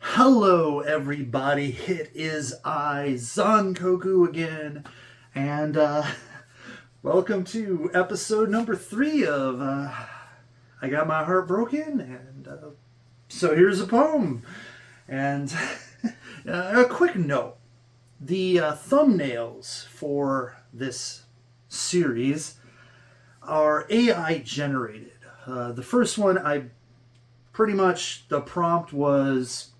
Hello, everybody. It is I, Zankoku, again, and welcome to episode number 3 of I Got My Heart Broken, and so here's a poem. And a quick note: the thumbnails for this series are AI generated. The first one, I pretty much the prompt was,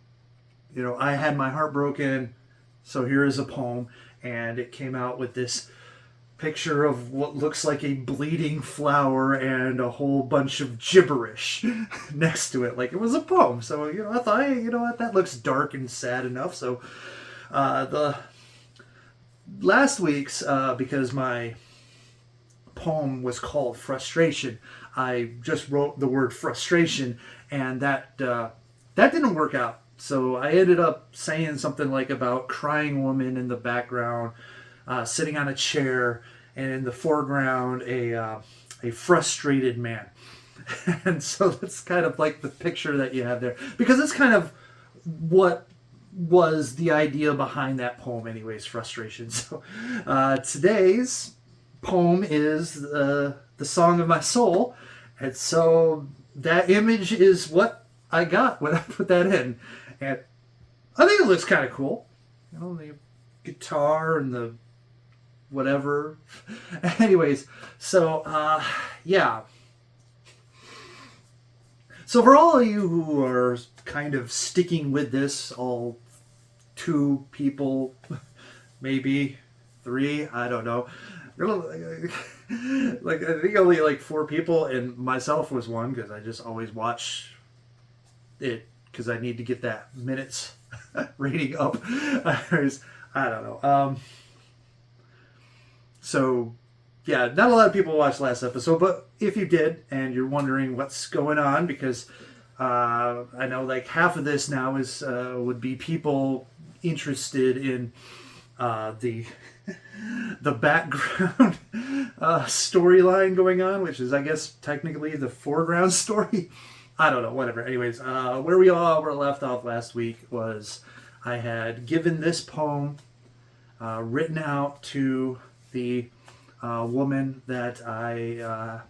I had my heart broken, so here is a poem, and it came out with this picture of what looks like a bleeding flower and a whole bunch of gibberish next to it, like it was a poem. So I thought, hey, you know what, that looks dark and sad enough. So the last week's, because my poem was called Frustration, I just wrote the word frustration, and that didn't work out. So I ended up saying something like about crying woman in the background, sitting on a chair, and in the foreground a frustrated man. And so that's kind of like the picture that you have there, because it's kind of what was the idea behind that poem, anyways, frustration. So today's poem is the song of my soul, and so that image is what I got when I put that in. And I think it looks kind of cool. The guitar and the whatever. Anyways, so yeah. So for all of you who are kind of sticking with this, all 2 people, maybe 3, I don't know. Like I think only like 4 people, and myself was one, because I just always watch it because I need to get that minutes rating up. I don't know. So yeah, not a lot of people watched last episode, but if you did and you're wondering what's going on, because I know like half of this now is would be people interested in the background storyline going on, which is, I guess, technically the foreground story. I don't know, whatever. Anyways, where we all were left off last week was I had given this poem written out to the woman that I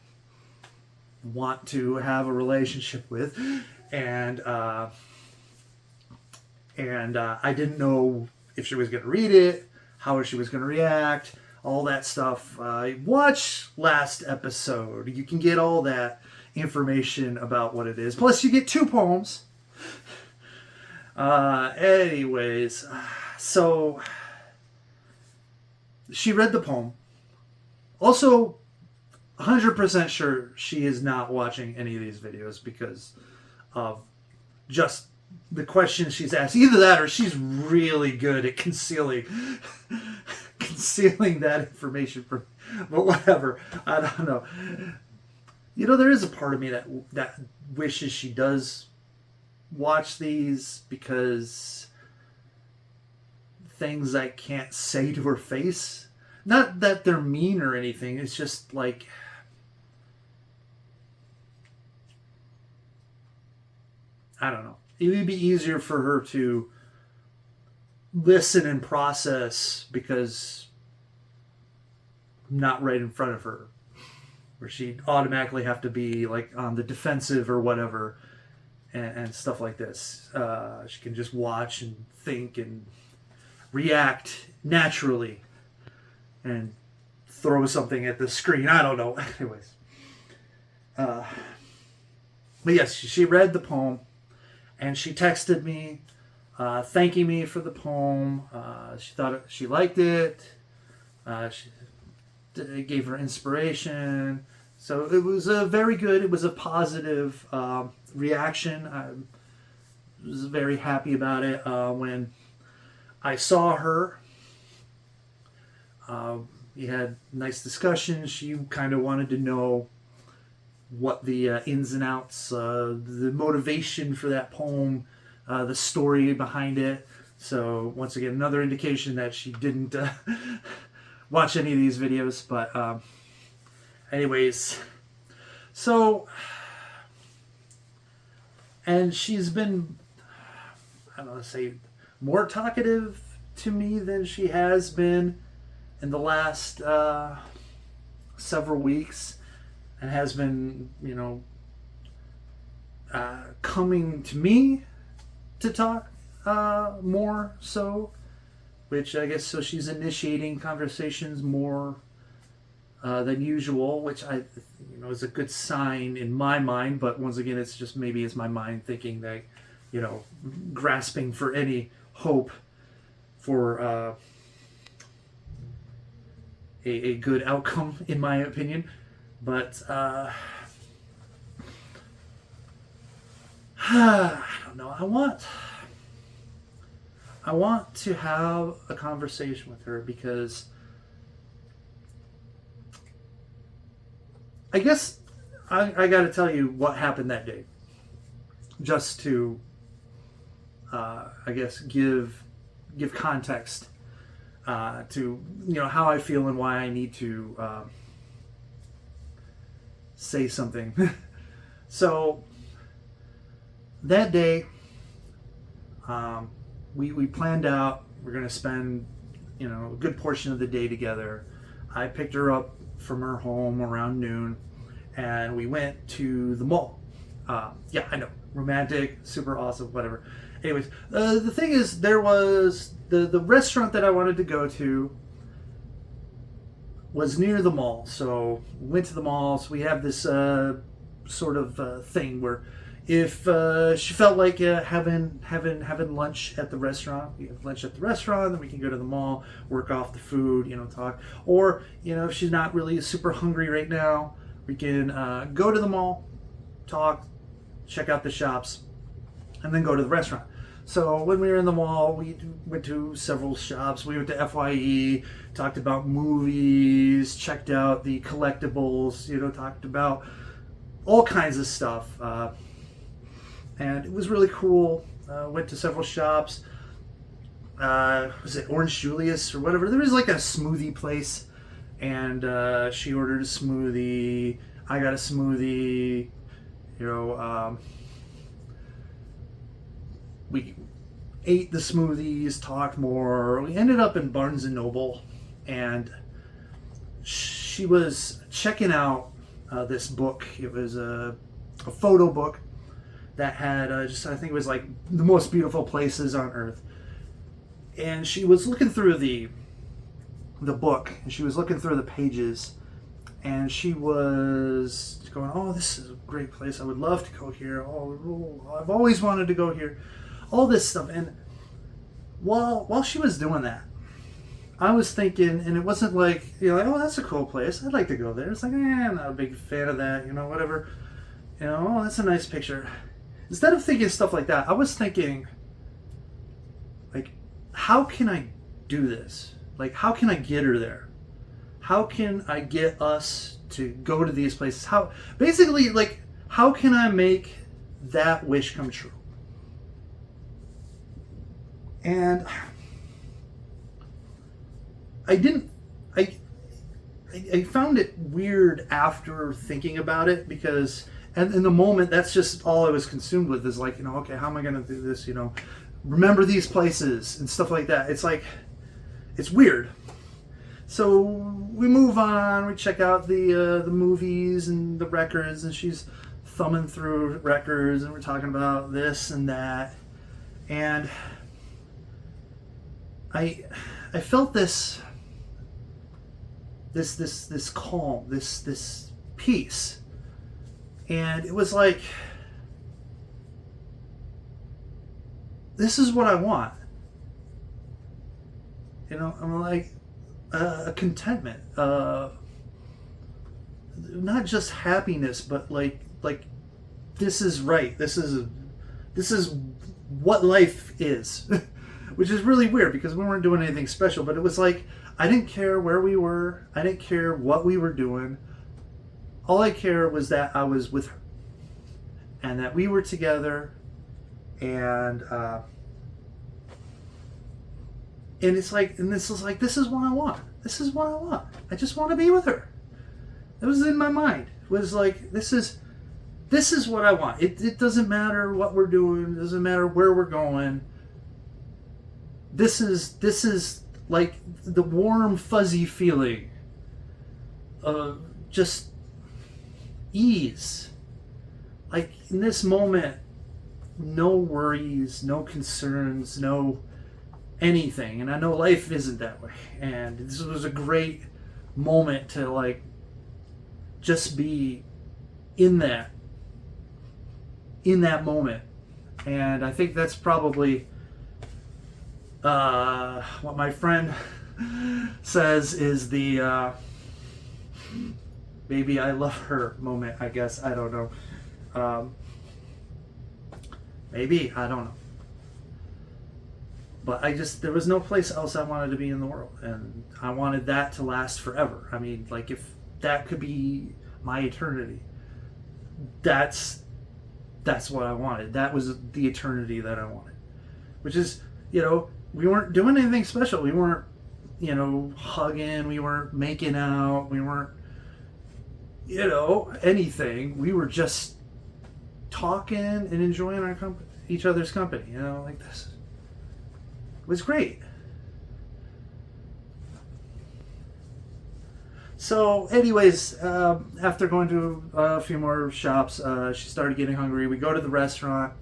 want to have a relationship with, and I didn't know if she was going to read it, how she was going to react, all that stuff. Watch last episode. You can get all that information about what it is. Plus, you get 2 poems. Anyways, so she read the poem. Also, 100% sure she is not watching any of these videos because of just the questions she's asked. Either that, or she's really good at concealing that information from. But whatever, I don't know. There is a part of me that wishes she does watch these, because things I can't say to her face. Not that they're mean or anything. It's just like, I don't know. It would be easier for her to listen and process, because I'm not right in front of her, where she'd automatically have to be like on the defensive or whatever, and stuff like this. She can just watch and think and react naturally and throw something at the screen. I don't know. Anyways. But yes, she read the poem, and she texted me thanking me for the poem. She thought she liked it. It gave her inspiration. So it was very good. It was a positive reaction. I was very happy about it. When I saw her, we had nice discussions. She kind of wanted to know what the ins and outs, the motivation for that poem, the story behind it. So once again, another indication that she didn't watch any of these videos. But anyways, so, and she's been, I don't want to say more talkative to me than she has been in the last several weeks, and has been, coming to me to talk more so, which I guess, so she's initiating conversations more than usual, which is a good sign in my mind. But once again, it's just, maybe it's my mind thinking that, grasping for any hope for a good outcome, in my opinion. But I don't know. I want to have a conversation with her, because I guess I got to tell you what happened that day, just to I guess give context to how I feel and why I need to say something. So that day, we planned out, we're going to spend a good portion of the day together. I picked her up from her home around noon, and we went to the mall. Yeah, I know, romantic, super awesome, whatever. Anyways, the thing is, there was the restaurant that I wanted to go to was near the mall. So we went to the mall. So we have this sort of thing where, if she felt like having lunch at the restaurant, we have lunch at the restaurant, then we can go to the mall, work off the food, talk. Or, if she's not really super hungry right now, we can go to the mall, talk, check out the shops, and then go to the restaurant. So when we were in the mall, we went to several shops. We went to FYE, talked about movies, checked out the collectibles, talked about all kinds of stuff. And it was really cool. Went to several shops. Was it Orange Julius or whatever? There was like a smoothie place, and she ordered a smoothie. I got a smoothie. We ate the smoothies, talked more. We ended up in Barnes and Noble, and she was checking out this book. It was a photo book that had I think it was like the most beautiful places on earth. And she was looking through the book, and she was looking through the pages, and she was going, "Oh, this is a great place. I would love to go here. Oh, I've always wanted to go here." All this stuff. And while she was doing that, I was thinking, and it wasn't like, "Oh, that's a cool place. I'd like to go there." It's like, I'm not a big fan of that, whatever. "Oh, that's a nice picture." Instead of thinking stuff like that, I was thinking, like, how can I do this? Like, how can I get her there? How can I get us to go to these places? How can I make that wish come true? And I found it weird after thinking about it, because and in the moment, that's just all I was consumed with, is like, okay, how am I going to do this? Remember these places and stuff like that. It's like, it's weird. So we move on. We check out the movies and the records, and she's thumbing through records, and we're talking about this and that, and I felt this calm, this peace. And it was like, this is what I want. I'm like, a contentment, not just happiness, but like this is right. This is what life is, which is really weird, because we weren't doing anything special. But it was like, I didn't care where we were. I didn't care what we were doing. All I cared was that I was with her, and that we were together, and it's like, and this is like, this is what I want. This is what I want. I just want to be with her. It was in my mind. It was like, this is what I want. It doesn't matter what we're doing. It doesn't matter where we're going. this is like the warm fuzzy feeling of just ease. Like in this moment, no worries, no concerns, no anything. And I know life isn't that way. And this was a great moment to like just be in that moment. And I think that's probably what my friend says is the maybe I love her moment, I guess. I don't know. Maybe, I don't know. But there was no place else I wanted to be in the world. And I wanted that to last forever. I mean, like, if that could be my eternity, that's what I wanted. That was the eternity that I wanted. Which is, we weren't doing anything special. We weren't, hugging. We weren't making out. We weren't, anything. We were just talking and enjoying our each other's company, like this. It was great. So anyways, after going to a few more shops, she started getting hungry. We go to the restaurant.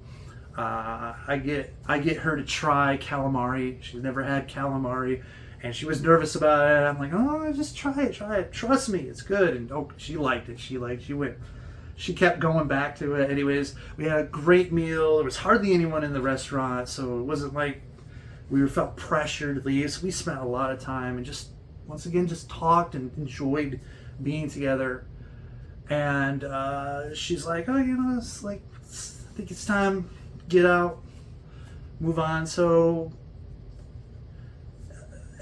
I get her to try calamari. She's never had calamari, and she was nervous about it. I'm like, oh, just try it. Trust me, it's good. And she liked it. She went. She kept going back to it. Anyways, we had a great meal. There was hardly anyone in the restaurant, so it wasn't like we felt pressured to leave. So we spent a lot of time and just, once again, just talked and enjoyed being together. And she's like, oh, it's like, I think it's time, get out, move on. So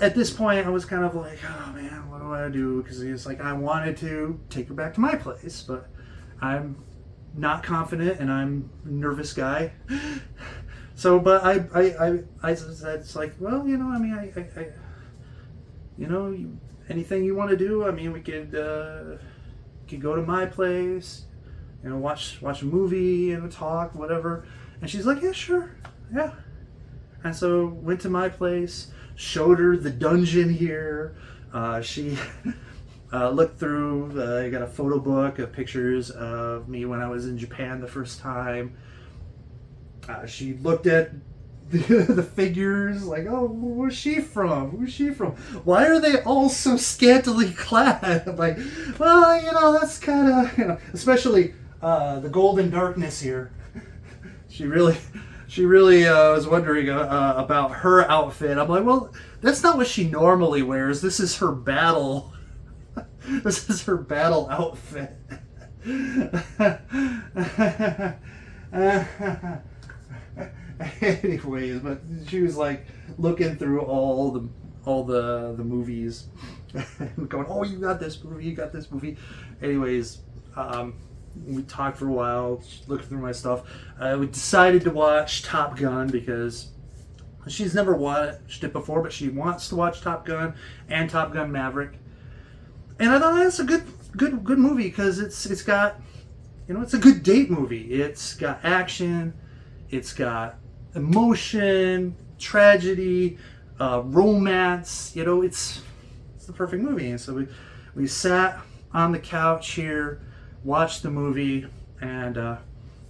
at this point, I was kind of like, oh man, what do I do? Because it's like, I wanted to take her back to my place, but I'm not confident and I'm a nervous guy. So, but I said, it's like, well, I mean, anything you want to do, I mean, we could go to my place, watch a movie, talk, whatever. And she's like, yeah, sure, yeah. And so went to my place, showed her the dungeon here. She looked through, I got a photo book of pictures of me when I was in Japan the first time. She looked at the figures, like, oh, where's she from? Why are they all so scantily clad? I'm like, well, that's kind of, especially the golden darkness here. She really was wondering about her outfit. I'm like, well, that's not what she normally wears. This is her battle. This is her battle outfit. Anyways, but she was like looking through all the movies, going, oh, you got this movie. Anyways, we talked for a while, looked through my stuff. We decided to watch Top Gun because she's never watched it before, but she wants to watch Top Gun and Top Gun Maverick. And I thought that's a good movie because it's got, it's a good date movie. It's got action, it's got emotion, tragedy, romance. It's the perfect movie. And so we sat on the couch here, watched the movie, and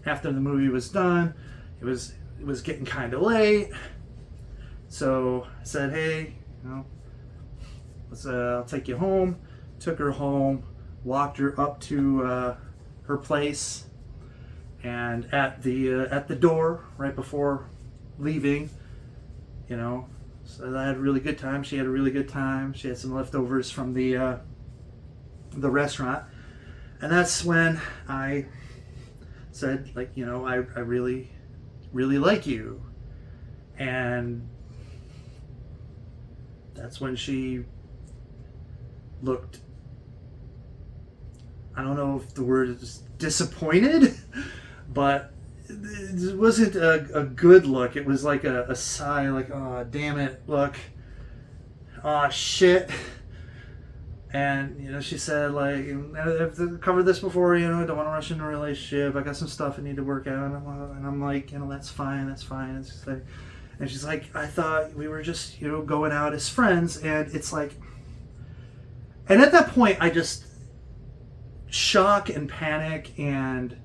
after the movie was done, it was getting kind of late. So I said, hey, I'll take you home. Took her home, walked her up to her place, and at the door right before leaving, so I had a really good time. She had a really good time. She had some leftovers from the restaurant, and that's when I said, like, I really, really like you, and that's when she looked, I don't know if the word is disappointed, but it wasn't a good look. It was like a sigh, like, oh, damn it, look, oh, shit. And, she said, like, I've covered this before, I don't want to rush into a relationship. I got some stuff I need to work out. And I'm like, that's fine. It's just like, And she's like, I thought we were just, going out as friends. And it's like, and at that point, I just shock and panic and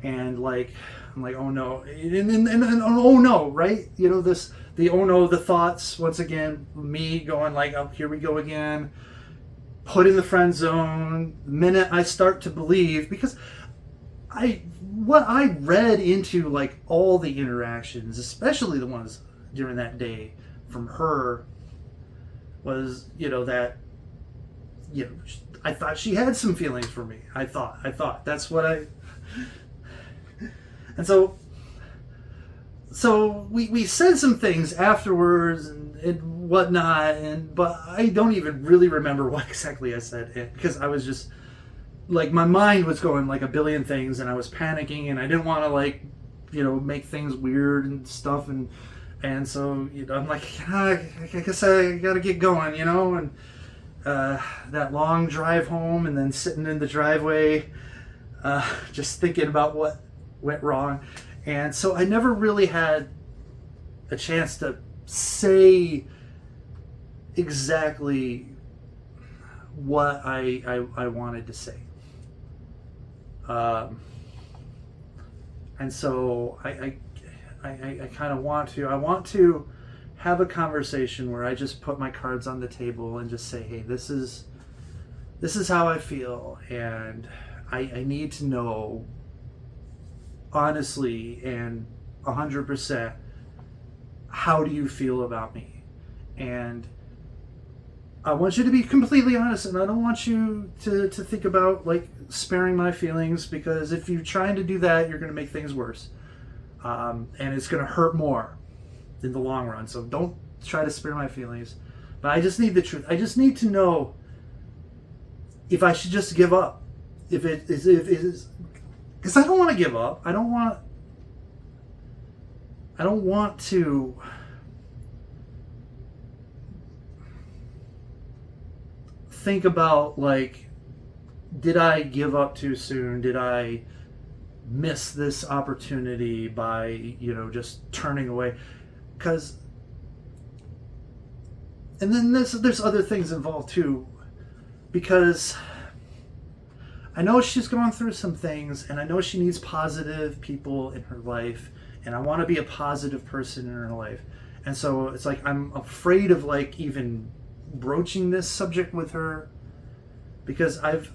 like, I'm like, oh no, and oh no, right? The oh no, the thoughts, once again, me going like, oh, here we go again, put in the friend zone. The minute I start to believe, because what I read into like all the interactions, especially the ones during that day from her, was, that, I thought she had some feelings for me. I thought that's what and so we said some things afterwards and whatnot, but I don't even really remember what exactly I said, because I was just like, my mind was going like a billion things, and I was panicking, and I didn't want to like, make things weird and stuff, and so I'm like, I guess I gotta get going, and that long drive home, and then sitting in the driveway, just thinking about what went wrong. And so I never really had a chance to say exactly what I wanted to say. And so I kind of want to have a conversation where I just put my cards on the table and just say, hey, this is how I feel, and I need to know honestly and 100%, how do you feel about me? And I want you to be completely honest, and I don't want you to think about like sparing my feelings, because if you're trying to do that, you're going to make things worse, and it's going to hurt more in the long run. So don't try to spare my feelings, but I just need the truth. I just need to know if I should just give up, if it is, because I don't want to give up. I don't want to think about like, did I give up too soon? Did I miss this opportunity by, just turning away? Because, and then there's other things involved too, because I know she's going through some things, and I know she needs positive people in her life, and I want to be a positive person in her life. And so it's like, I'm afraid of like even broaching this subject with her, because I've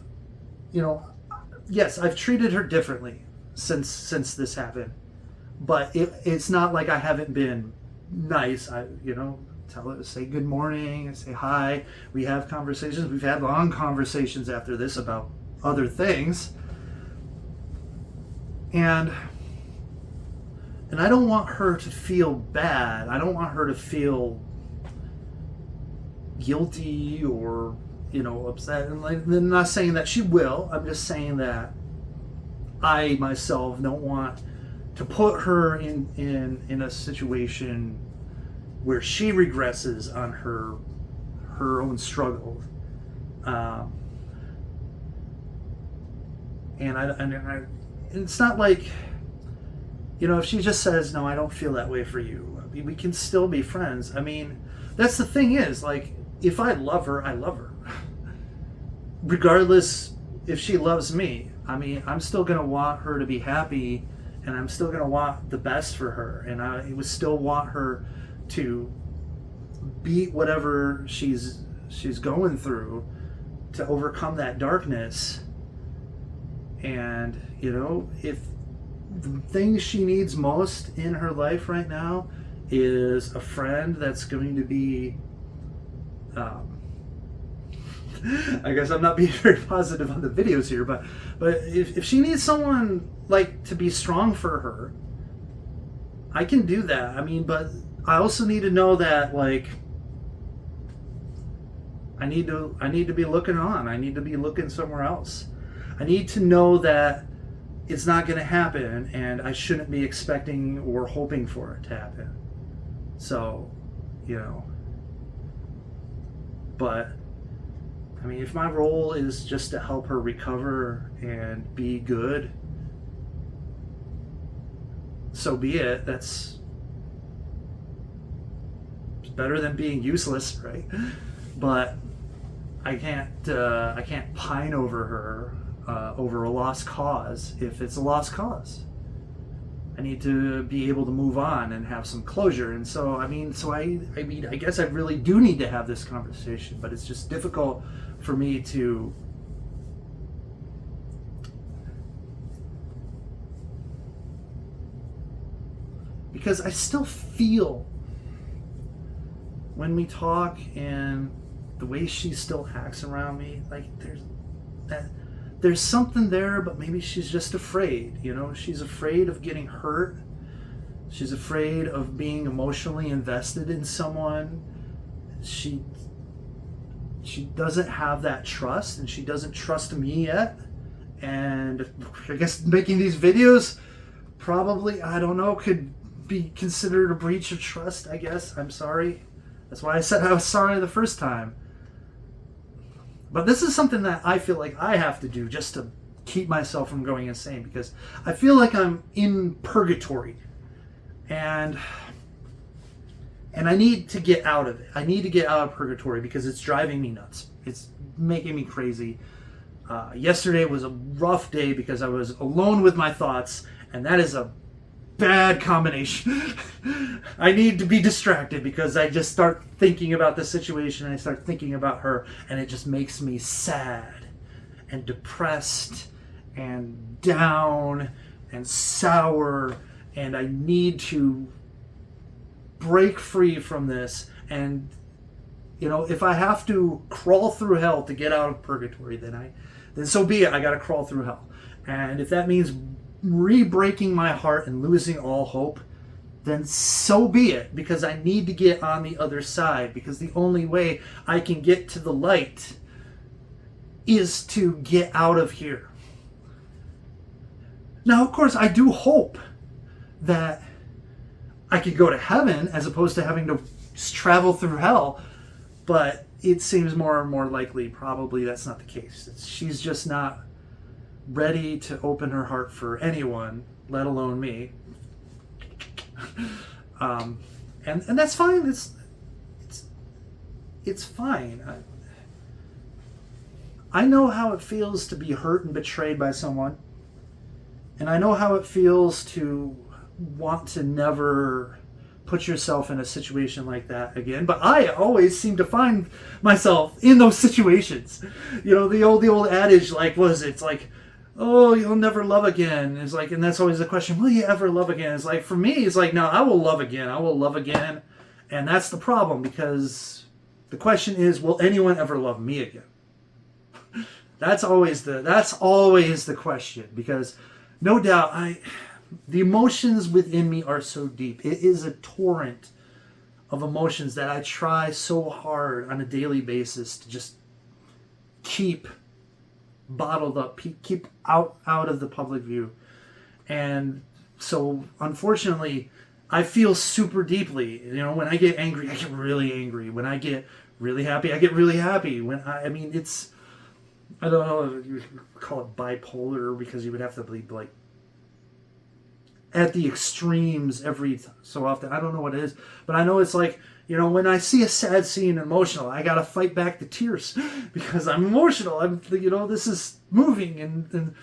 treated her differently since this happened, but it's not like I haven't been nice. I tell her, say good morning, say hi, we have conversations, we've had long conversations after this about other things, and I don't want her to feel bad. I don't want her to feel guilty or upset. And like, I'm not saying that she will. I'm just saying that I myself don't want to put her in a situation where she regresses on her own struggle. And it's not like, if she just says, no, I don't feel that way for you, I mean, we can still be friends. I mean, that's the thing is, like, if I love her, I love her. Regardless if she loves me. I mean, I'm still going to want her to be happy, and I'm still going to want the best for her, and I would still want her to beat whatever she's going through, to overcome that darkness. And, if the thing she needs most in her life right now is a friend that's going to be, I guess I'm not being very positive on the videos here, but if she needs someone like to be strong for her, I can do that. I mean, but I also need to know that, like, I need to be looking on. I need to be looking somewhere else. I need to know that it's not going to happen, and I shouldn't be expecting or hoping for it to happen. So, but I mean, if my role is just to help her recover and be good, so be it. better than being useless, right? But I can't pine over her over a lost cause if it's a lost cause. I need to be able to move on and have some closure. And so, I guess I really do need to have this conversation, but it's just difficult for me to because I still feel when we talk and the way she still acts around me, like there's something there, but maybe she's just afraid. She's afraid of getting hurt. She's afraid of being emotionally invested in someone. She doesn't have that trust, and she doesn't trust me yet. And I guess making these videos probably, I don't know, could be considered a breach of trust, I guess. I'm sorry. That's why I said I was sorry the first time. But this is something that I feel like I have to do just to keep myself from going insane, because I feel like I'm in purgatory. And I need to get out of it. I need to get out of purgatory because it's driving me nuts. It's making me crazy. Yesterday was a rough day because I was alone with my thoughts, and that is a bad combination. I need to be distracted because I just start thinking about the situation, and I start thinking about her, and it just makes me sad and depressed and down and sour, and I need to break free from this. And if I have to crawl through hell to get out of purgatory, then so be it. I got to crawl through hell. And if that means re-breaking my heart and losing all hope, then so be it, because I need to get on the other side, because the only way I can get to the light is to get out of here. Now, of course, I do hope that I could go to heaven as opposed to having to travel through hell, but it seems more and more likely probably that's not the case. She's just not ready to open her heart for anyone, let alone me. And that's fine. It's fine. I know how it feels to be hurt and betrayed by someone, and I know how it feels to want to never put yourself in a situation like that again. But I always seem to find myself in those situations. The old adage, like, what is it? It's like, oh, you'll never love again. It's like, and that's always the question, will you ever love again? It's like, for me, it's like, no, I will love again. I will love again. And that's the problem, because the question is, will anyone ever love me again? That's always the question, because no doubt the emotions within me are so deep. It is a torrent of emotions that I try so hard on a daily basis to just keep bottled up, keep out of the public view. And so, unfortunately, I feel super deeply. When I get angry, I get really angry. When I get really happy, I get really happy. It's, I don't know if you call it bipolar, because you would have to be like at the extremes every so often. I don't know what it is, but I know it's like, when I see a sad scene emotional, I gotta fight back the tears because I'm emotional. This is moving, and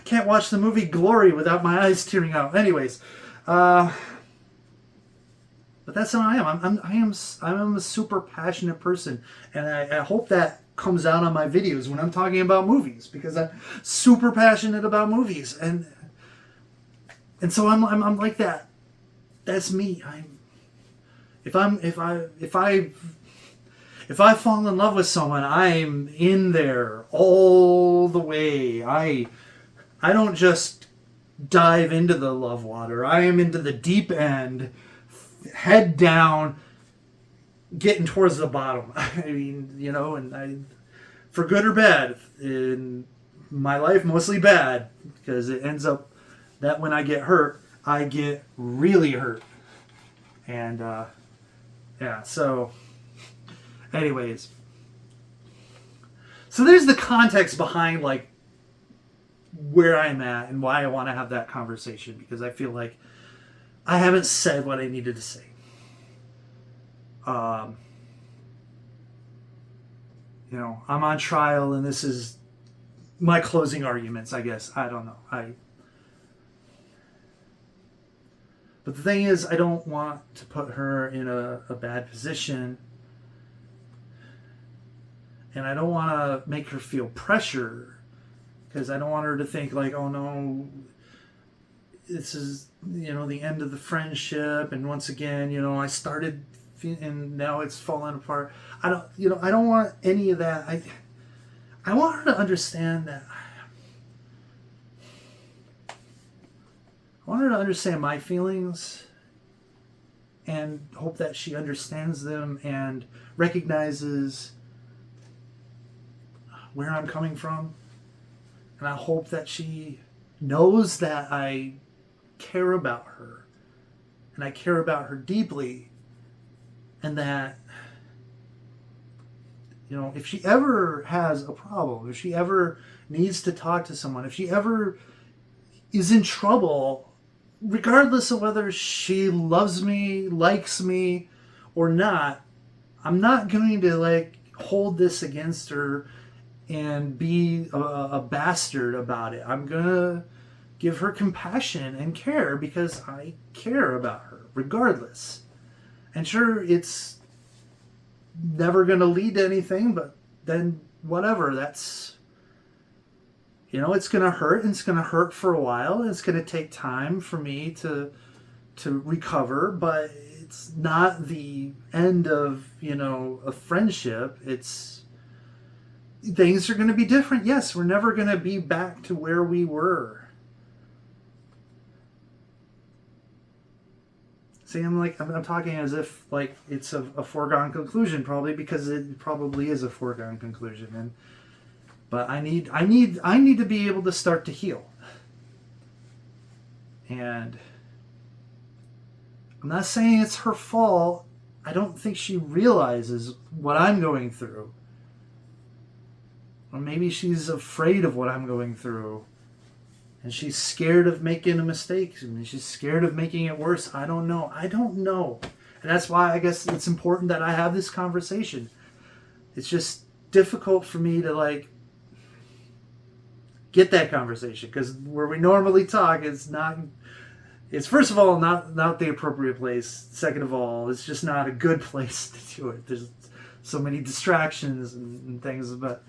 can't watch the movie Glory without my eyes tearing out. Anyways, but that's how I am. I'm a super passionate person, and I hope that comes out on my videos when I'm talking about movies, because I'm super passionate about movies, and so I'm like that. That's me. If I fall in love with someone, I'm in there all the way. I don't just dive into the love water. I am into the deep end, head down, getting towards the bottom. And for good or bad, in my life, mostly bad, because it ends up that when I get hurt, I get really hurt. And so anyways, so there's the context behind like where I'm at and why I want to have that conversation, because I feel like I haven't said what I needed to say. um, I'm on trial, and this is my closing arguments, I guess. I don't know. But the thing is, I don't want to put her in a bad position. And I don't want to make her feel pressure. Because I don't want her to think like, oh no, this is, the end of the friendship. And once again, I started and now it's falling apart. I don't want any of that. I want her to understand that. I want her to understand my feelings and hope that she understands them and recognizes where I'm coming from. And I hope that she knows that I care about her and I care about her deeply, and that if she ever has a problem, if she ever needs to talk to someone, if she ever is in trouble, regardless of whether she loves me, likes me, or not, I'm not going to hold this against her and be a bastard about it. I'm going to give her compassion and care because I care about her, regardless. And sure, it's never going to lead to anything, but then whatever, that's, it's going to hurt, and it's going to hurt for a while, and it's going to take time for me to recover, but it's not the end of, a friendship. Things are going to be different. Yes, we're never going to be back to where we were. See, I'm talking as if it's a foregone conclusion, probably, because it probably is a foregone conclusion. But I need to be able to start to heal. And I'm not saying it's her fault. I don't think she realizes what I'm going through. Or maybe she's afraid of what I'm going through. And she's scared of making a mistake. And she's scared of making it worse. I don't know. And that's why I guess it's important that I have this conversation. It's just difficult for me to get that conversation. Because where we normally talk, it's first of all not the appropriate place. Second of all, it's just not a good place to do it. There's so many distractions and things. But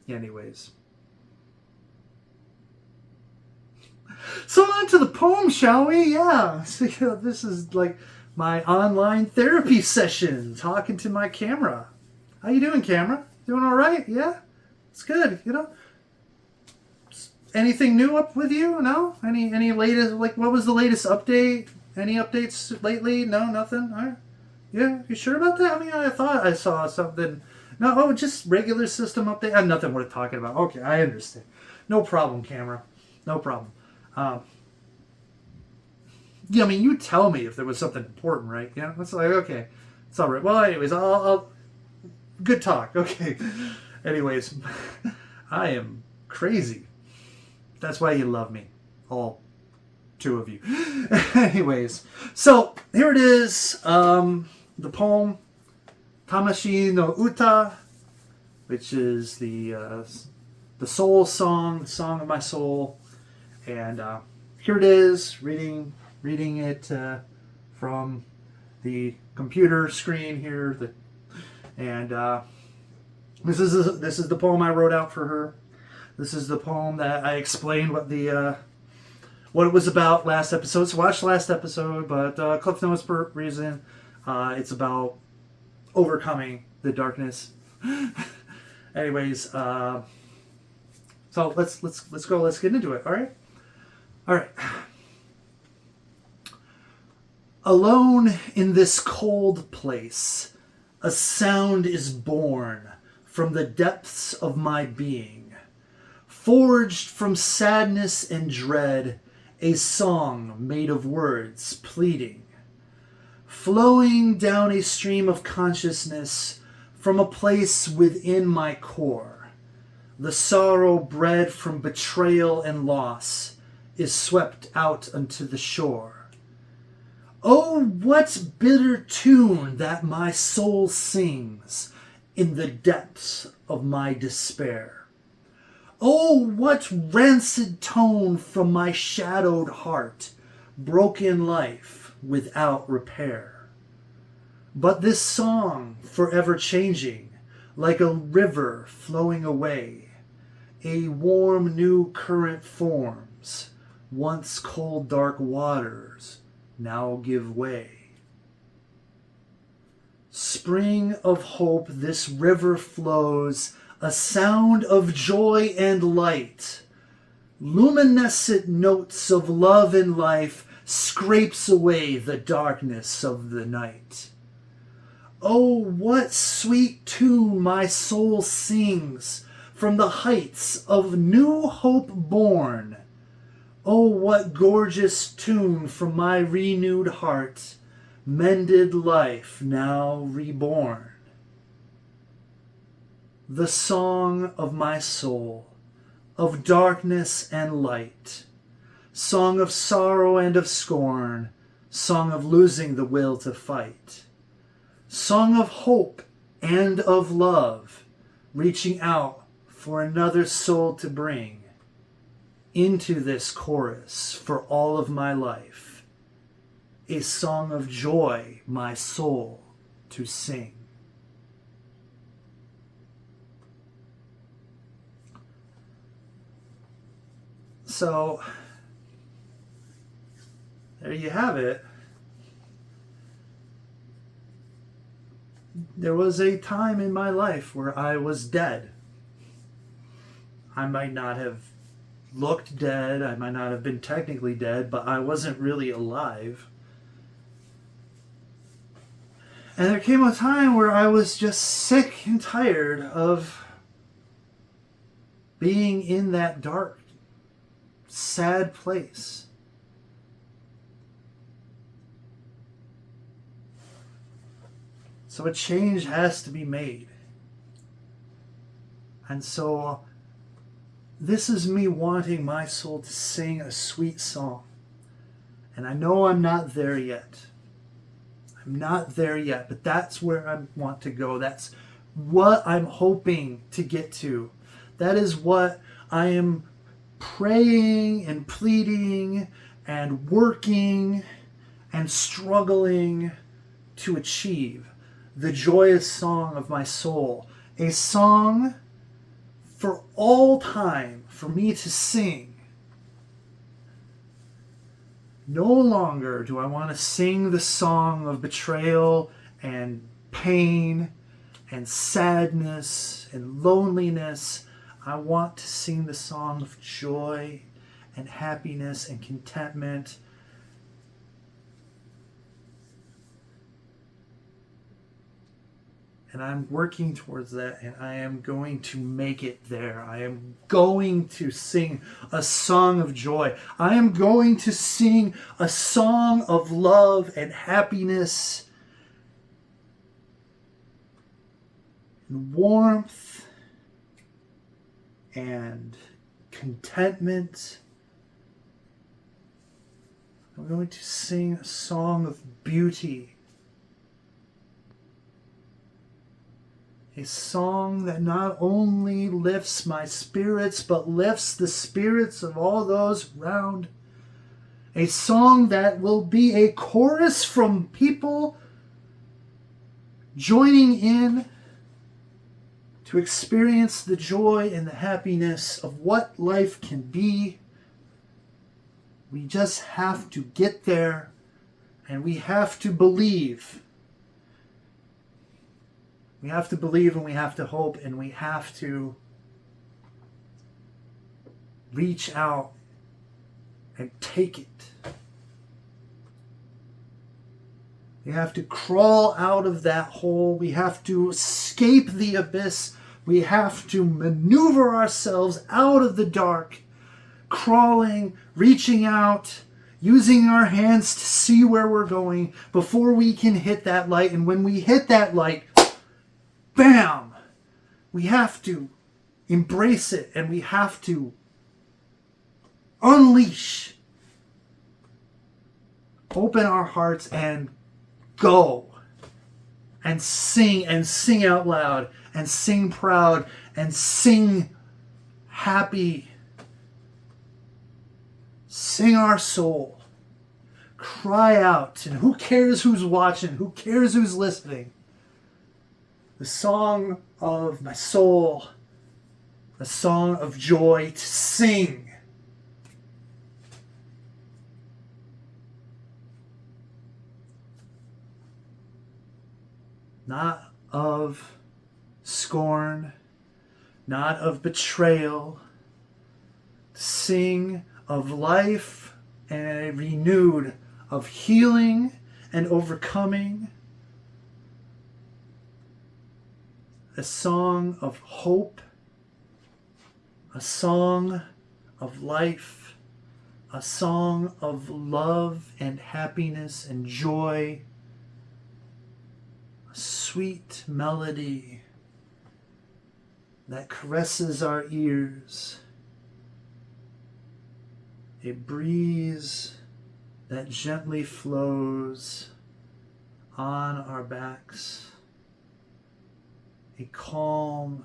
anyways. So on to the poem, shall we? Yeah. So, this is my online therapy session, talking to my camera. How you doing, camera? Doing all right? Yeah? It's good, Anything new up with you? No? Any latest, what was the latest update? Any updates lately? No, nothing? All right. Yeah, you sure about that? I mean, I thought I saw something. No, just regular system update. Nothing worth talking about. Okay, I understand. No problem, camera. No problem. Yeah, I mean, you tell me if there was something important, right? Yeah, it's okay. It's all right. Well, anyways, I'll good talk. Okay. Anyways, I am crazy. That's why you love me. All two of you. Anyways, so here it is. The poem Tamashi no Uta, which is the soul song, the song of my soul. And here it is, reading it from the computer screen here. This is the poem I wrote out for her. This is the poem that I explained what it was about last episode. So watch last episode, but Cliff Notes per reason. It's about overcoming the darkness. Anyways, so let's go. Let's get into it. All right. Alone in this cold place, a sound is born from the depths of my being, forged from sadness and dread, a song made of words pleading. Flowing down a stream of consciousness from a place within my core, the sorrow bred from betrayal and loss is swept out unto the shore. Oh, what bitter tune that my soul sings in the depths of my despair. Oh, what rancid tone from my shadowed heart, broken life without repair. But this song, forever changing, like a river flowing away, a warm new current forms, once cold dark waters now give way. Spring of hope, this river flows, a sound of joy and light. Luminescent notes of love and life scrapes away the darkness of the night. Oh, what sweet tune my soul sings from the heights of new hope born. Oh, what gorgeous tune from my renewed heart, mended life now reborn. The song of my soul, of darkness and light, song of sorrow and of scorn, song of losing the will to fight, song of hope and of love, reaching out for another soul to bring into this chorus for all of my life, a song of joy my soul to sing. So, there you have it. There was a time in my life where I was dead. I might not have looked dead, I might not have been technically dead, but I wasn't really alive. And there came a time where I was just sick and tired of being in that dark, sad place. So a change has to be made. And so this is me wanting my soul to sing a sweet song. And I know I'm not there yet. I'm not there yet, but that's where I want to go. That's what I'm hoping to get to. That is what I am praying and pleading and working and struggling to achieve. The joyous song of my soul. A song for all time for me to sing. No longer do I want to sing the song of betrayal and pain and sadness and loneliness. I want to sing the song of joy and happiness and contentment. And I'm working towards that, and I am going to make it there. I am going to sing a song of joy. I am going to sing a song of love and happiness and warmth and contentment. I'm going to sing a song of beauty. A song that not only lifts my spirits, but lifts the spirits of all those around. A song that will be a chorus from people joining in to experience the joy and the happiness of what life can be. We just have to get there, and we have to believe. We have to believe, and we have to hope, and we have to reach out and take it. We have to crawl out of that hole. We have to escape the abyss. We have to maneuver ourselves out of the dark, crawling, reaching out, using our hands to see where we're going before we can hit that light. And when we hit that light, bam! We have to embrace it, and we have to unleash open our hearts and go and sing out loud and sing proud and sing happy. Sing our soul. Cry out. And who cares who's watching? Who cares who's listening? The song of my soul. A song of joy to sing. Not of scorn, not of betrayal. Sing of life and renewed, of healing and overcoming. A song of hope, a song of life, a song of love and happiness and joy. Sweet melody that caresses our ears, a breeze that gently flows on our backs, a calm,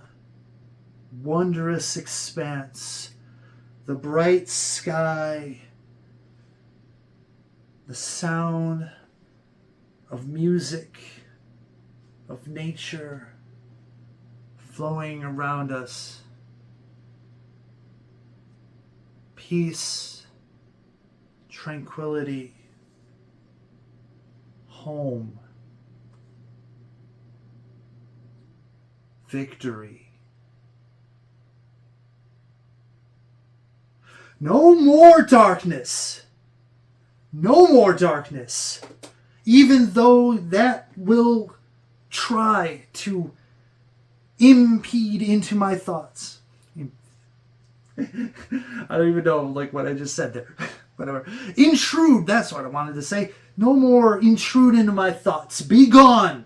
wondrous expanse, the bright sky, the sound of music, of nature flowing around us. Peace, tranquility, home, victory. No more darkness. No more darkness. Even though that will try to impede into my thoughts. I don't even know what I just said there. Whatever. Intrude, that's what I wanted to say. No more intrude into my thoughts. Be gone.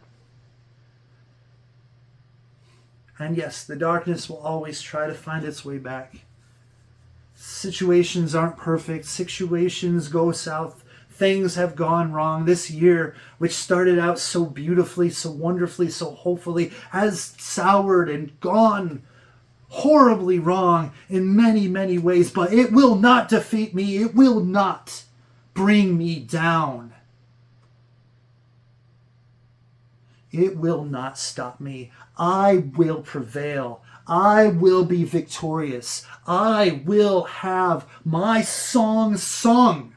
And yes, the darkness will always try to find its way back. Situations aren't perfect. Situations go south. Things have gone wrong. This year, which started out so beautifully, so wonderfully, so hopefully, has soured and gone horribly wrong in many, many ways. But it will not defeat me. It will not bring me down. It will not stop me. I will prevail. I will be victorious. I will have my song sung.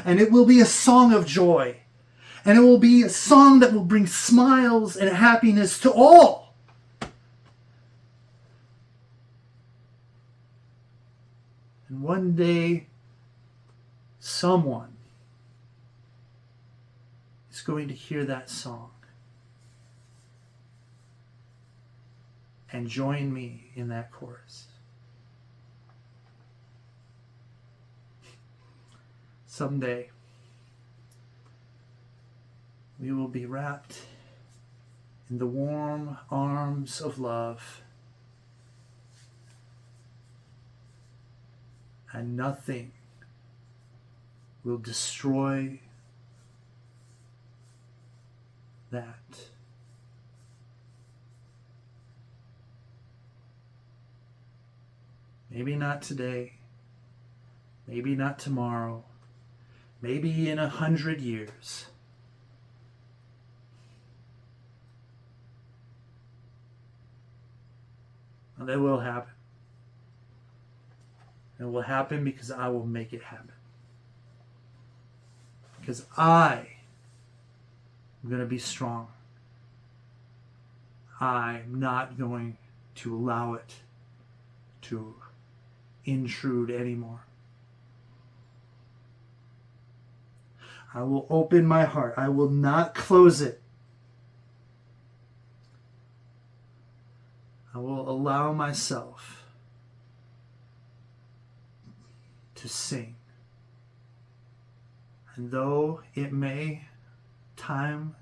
And it will be a song of joy. And it will be a song that will bring smiles and happiness to all. And one day, someone is going to hear that song and join me in that chorus. Someday, we will be wrapped in the warm arms of love, and nothing will destroy that. Maybe not today, maybe not tomorrow, maybe in 100 years. And that will happen. It will happen because I will make it happen. Because I am going to be strong. I'm not going to allow it to intrude anymore. I will open my heart. I will not close it. I will allow myself to sing. And though it may time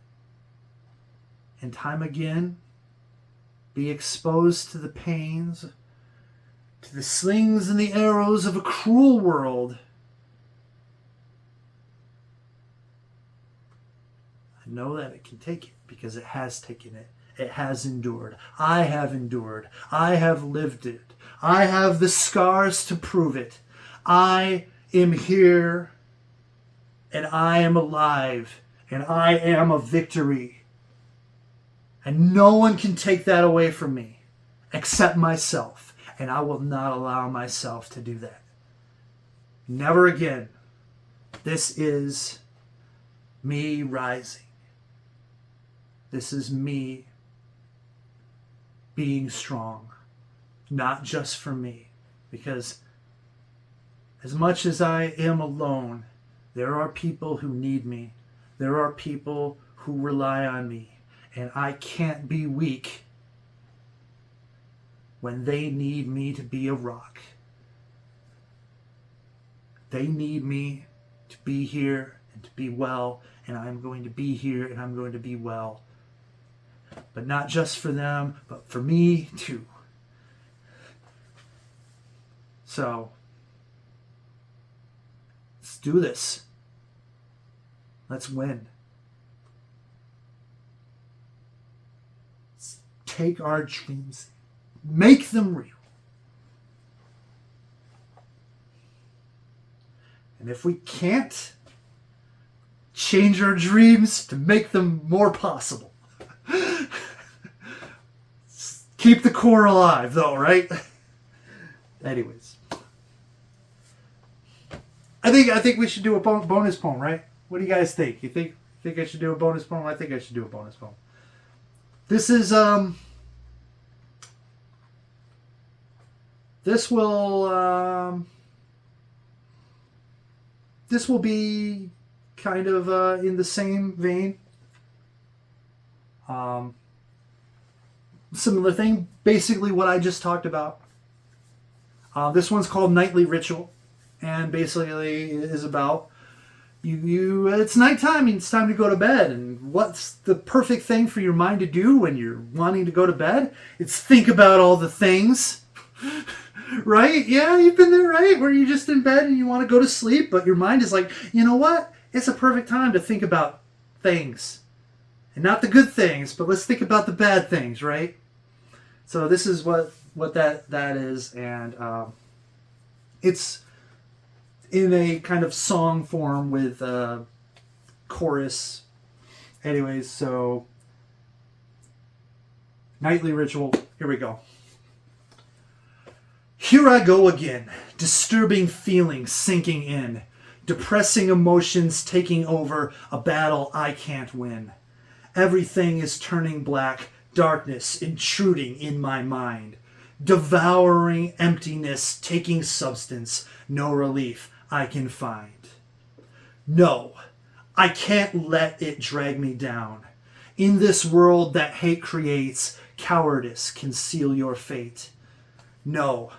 and time again be exposed to the pains, to the slings and the arrows of a cruel world, know that it can take it because it has taken it. It has endured. I have endured. I have lived it. I have the scars to prove it. I am here and I am alive and I am a victory. And no one can take that away from me except myself. And I will not allow myself to do that. Never again. This is me rising. This is me being strong. Not just for me. Because as much as I am alone, there are people who need me. There are people who rely on me. And I can't be weak when they need me to be a rock. They need me to be here and to be well, and I'm going to be here and I'm going to be well. But not just for them, but for me too. So, let's do this. Let's win. Let's take our dreams, make them real. And if we can't, change our dreams to make them more possible. Keep the core alive, though, right? Anyways, I think we should do a bonus poem, right? What do you guys think? You think I should do a bonus poem? I think I should do a bonus poem. This is this will be kind of in the same vein. Similar thing, basically what I just talked about. This one's called Nightly Ritual, and basically is about you. It's nighttime and it's time to go to bed. And what's the perfect thing for your mind to do when you're wanting to go to bed? It's think about all the things. Right? Yeah, you've been there, right? Where you're just in bed and you want to go to sleep, but your mind is like, you know what? It's a perfect time to think about things. And not the good things, but let's think about the bad things, right? So this is what that is, and it's in a kind of song form with chorus. Anyways, so Nightly Ritual, here we go. Here I go again, disturbing feelings sinking in, depressing emotions taking over a battle I can't win. Everything is turning black, darkness intruding in my mind, devouring emptiness, taking substance, no relief I can find. No, I can't let it drag me down. In this world that hate creates, cowardice can seal your fate. No,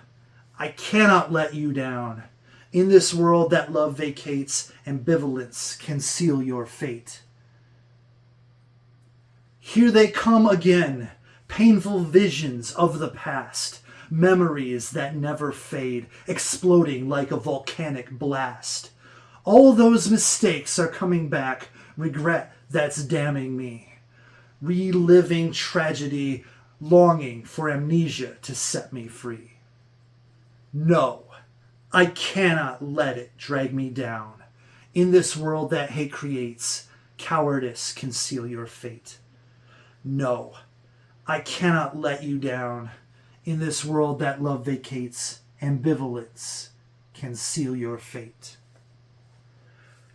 I cannot let you down. In this world that love vacates, ambivalence can seal your fate. Here they come again, painful visions of the past, memories that never fade, exploding like a volcanic blast. All those mistakes are coming back, regret that's damning me. Reliving tragedy, longing for amnesia to set me free. No, I cannot let it drag me down. In this world that hate creates, cowardice can seal your fate. No, I cannot let you down. In this world that love vacates, ambivalence can seal your fate.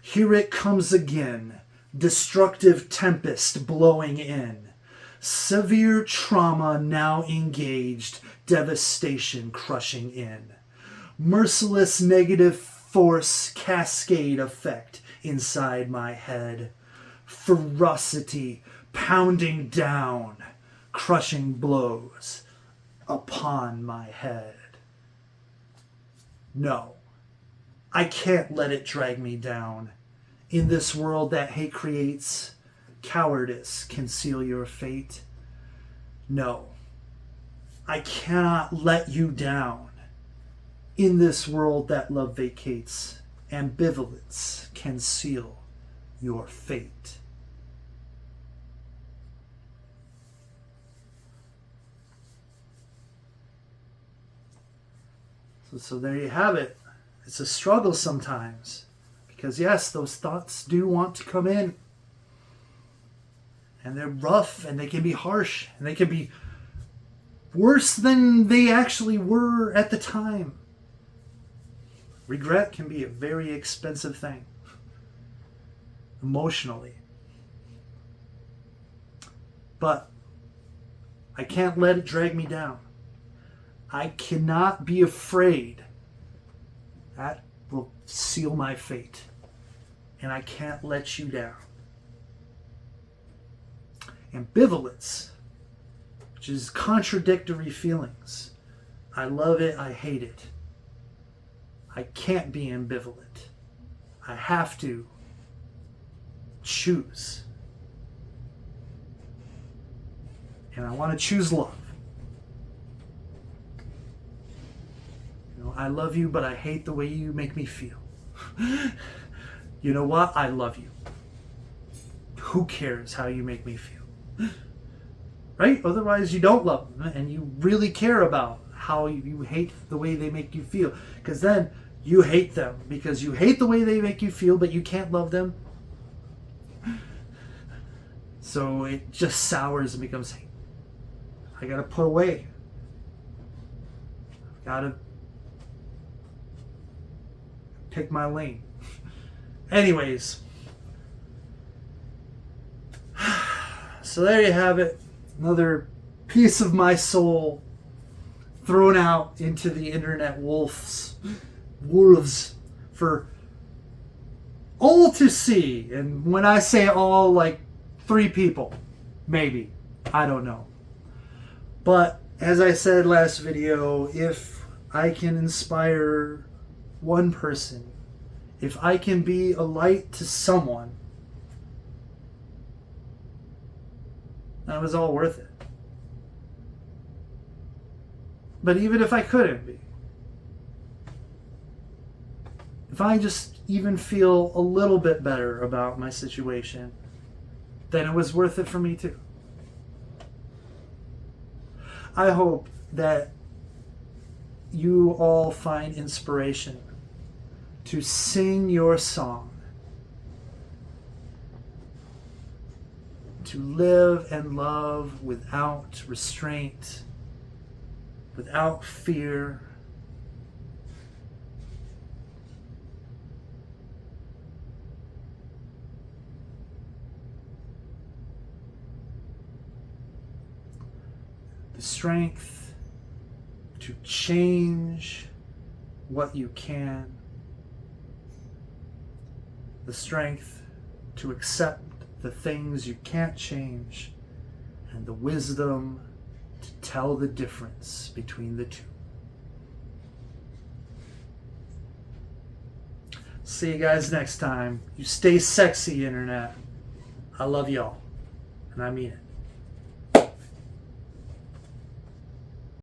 Here it comes again, destructive tempest blowing in. Severe trauma now engaged, devastation crushing in. Merciless negative force cascade effect inside my head. Ferocity pounding down, crushing blows upon my head. No, I can't let it drag me down. In this world that hate creates, cowardice can seal your fate. No, I cannot let you down. In this world that love vacates, ambivalence can seal your fate. So there you have it. It's a struggle sometimes. Because yes, those thoughts do want to come in. And they're rough, and they can be harsh, and they can be worse than they actually were at the time. Regret can be a very expensive thing, emotionally. But I can't let it drag me down. I cannot be afraid. That will seal my fate. And I can't let you down. Ambivalence, which is contradictory feelings. I love it, I hate it. I can't be ambivalent. I have to choose. And I want to choose love. You know, I love you, but I hate the way you make me feel. You know what? I love you. Who cares how you make me feel? Right? Otherwise you don't love them, and you really care about how you hate the way they make you feel, because then you hate them because you hate the way they make you feel, but you can't love them. So it just sours and becomes hate. I gotta put away. I've gotta pick my lane. Anyways, so there you have it. Another piece of my soul thrown out into the internet wolves for all to see. And when I say all, like 3 people, maybe. I don't know. But as I said last video, if I can inspire one person, if I can be a light to someone, that was all worth it. But even if I couldn't be, if I just even feel a little bit better about my situation, then it was worth it for me too. I hope that you all find inspiration to sing your song, to live and love without restraint, without fear. The strength to change what you can. The strength to accept the things you can't change, and the wisdom to tell the difference between the two. See you guys next time. You stay sexy, internet. I love y'all, and I mean it.